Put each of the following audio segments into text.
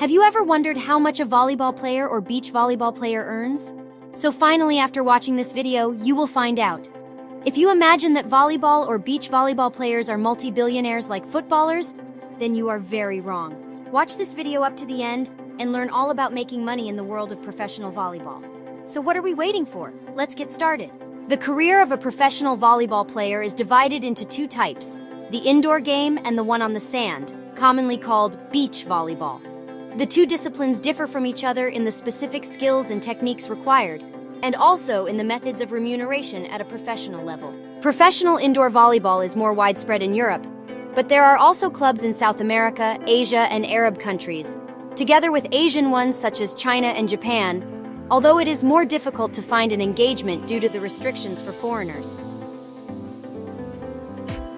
Have you ever wondered how much a volleyball player or beach volleyball player earns? So finally, after watching this video, you will find out. If you imagine that volleyball or beach volleyball players are multi-billionaires like footballers, then you are very wrong. Watch this video up to the end and learn all about making money in the world of professional volleyball. So what are we waiting for? Let's get started. The career of a professional volleyball player is divided into two types, the indoor game and the one on the sand, commonly called beach volleyball. The two disciplines differ from each other in the specific skills and techniques required, and also in the methods of remuneration at a professional level. Professional indoor volleyball is more widespread in Europe, but there are also clubs in South America, Asia, and Arab countries, together with Asian ones such as China and Japan, although it is more difficult to find an engagement due to the restrictions for foreigners.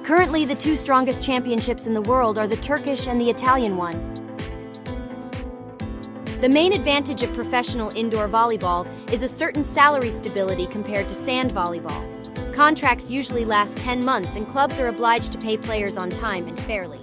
Currently, the two strongest championships in the world are the Turkish and the Italian one. The main advantage of professional indoor volleyball is a certain salary stability compared to sand volleyball. Contracts usually last 10 months and clubs are obliged to pay players on time and fairly.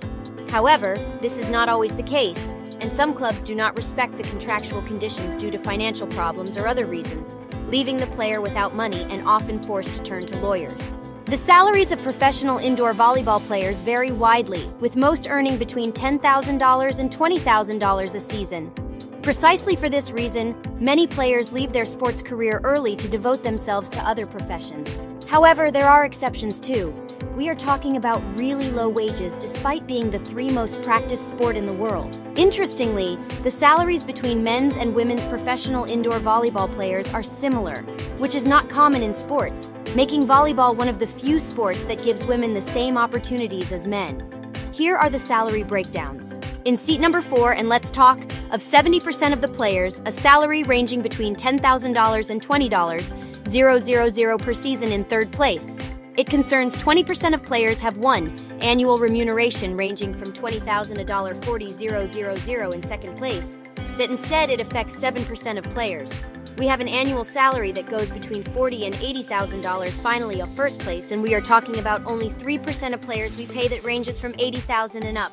However, this is not always the case, and some clubs do not respect the contractual conditions due to financial problems or other reasons, leaving the player without money and often forced to turn to lawyers. The salaries of professional indoor volleyball players vary widely, with most earning between $10,000 and $20,000 a season. Precisely for this reason, many players leave their sports career early to devote themselves to other professions. However, there are exceptions too. We are talking about really low wages despite being the three most practiced sport in the world. Interestingly, the salaries between men's and women's professional indoor volleyball players are similar, which is not common in sports, making volleyball one of the few sports that gives women the same opportunities as men. Here are the salary breakdowns. In seat number 4, and let's talk, of 70% of the players, a salary ranging between $10,000 and $20,000 per season in third place. It concerns 20% of players have one annual remuneration ranging from $20,000 to $40,000 in second place, that instead it affects 7% of players. We have an annual salary that goes between $40,000 and $80,000 finally of first place, and we are talking about only 3% of players we pay that ranges from $80,000 and up.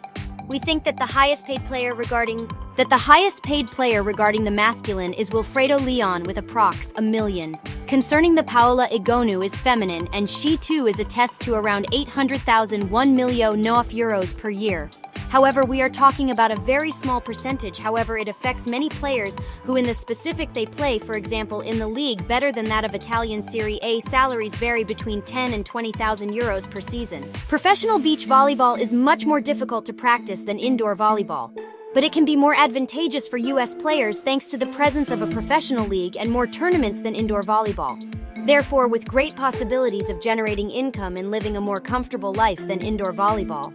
We think that the highest paid player regarding the masculine is Wilfredo Leon with approx. $1 million. Concerning the Paola Egonu is feminine, and she too is attest to around 800,000 €1,000,000 per year. However, we are talking about a very small percentage. However, it affects many players who in the specific they play, for example, in the league better than that of Italian Serie A, salaries vary between 10 and 20,000 euros per season. Professional beach volleyball is much more difficult to practice than indoor volleyball, but it can be more advantageous for US players thanks to the presence of a professional league and more tournaments than indoor volleyball. Therefore, with great possibilities of generating income and living a more comfortable life than indoor volleyball.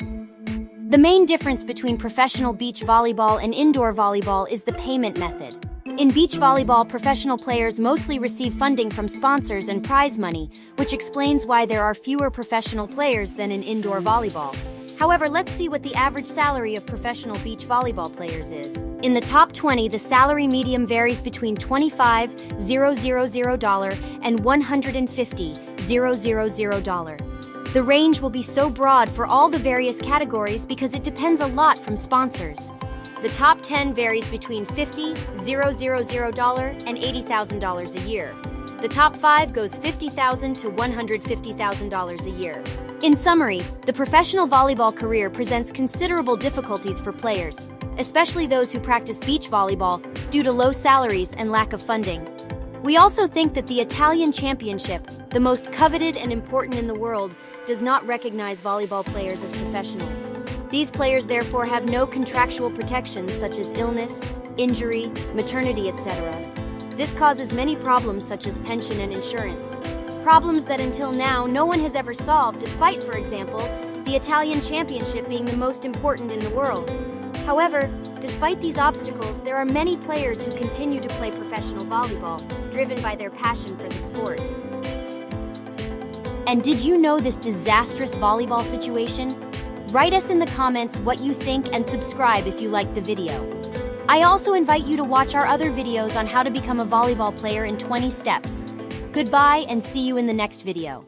The main difference between professional beach volleyball and indoor volleyball is the payment method. In beach volleyball, professional players mostly receive funding from sponsors and prize money, which explains why there are fewer professional players than in indoor volleyball. However, let's see what the average salary of professional beach volleyball players is. In the top 20, the salary medium varies between $25,000 and $150,000. The range will be so broad for all the various categories because it depends a lot from sponsors. The top 10 varies between $50,000 and $80,000 a year. The top 5 goes $50,000 to $150,000 a year. In summary, the professional volleyball career presents considerable difficulties for players, especially those who practice beach volleyball, due to low salaries and lack of funding. We also think that the Italian championship, the most coveted and important in the world, does not recognize volleyball players as professionals. These players therefore have no contractual protections such as illness, injury, maternity, etc. This causes many problems such as pension and insurance. Problems that until now no one has ever solved, despite, for example, the Italian championship being the most important in the world. However, despite these obstacles, there are many players who continue to play professional volleyball, driven by their passion for the sport. And did you know this disastrous volleyball situation? Write us in the comments what you think and subscribe if you liked the video. I also invite you to watch our other videos on how to become a volleyball player in 20 steps. Goodbye and see you in the next video.